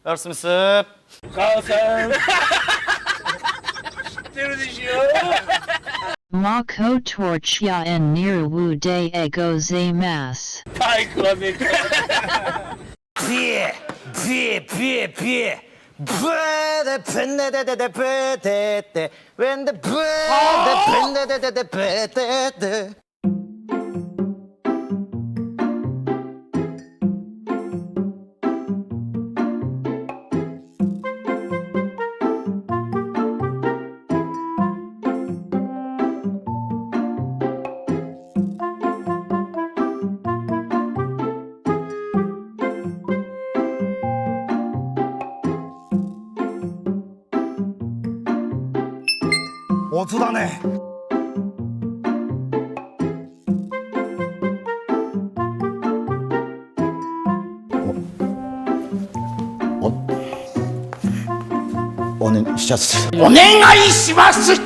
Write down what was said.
ラスミス。お母さん知ってるでしょ。Mako torchya en nirwu de egozaimasu. バイクはめかビーブーでプンデデデデブーデデウェンデブーでプンデデデデブーデデ。音だね。お願いします。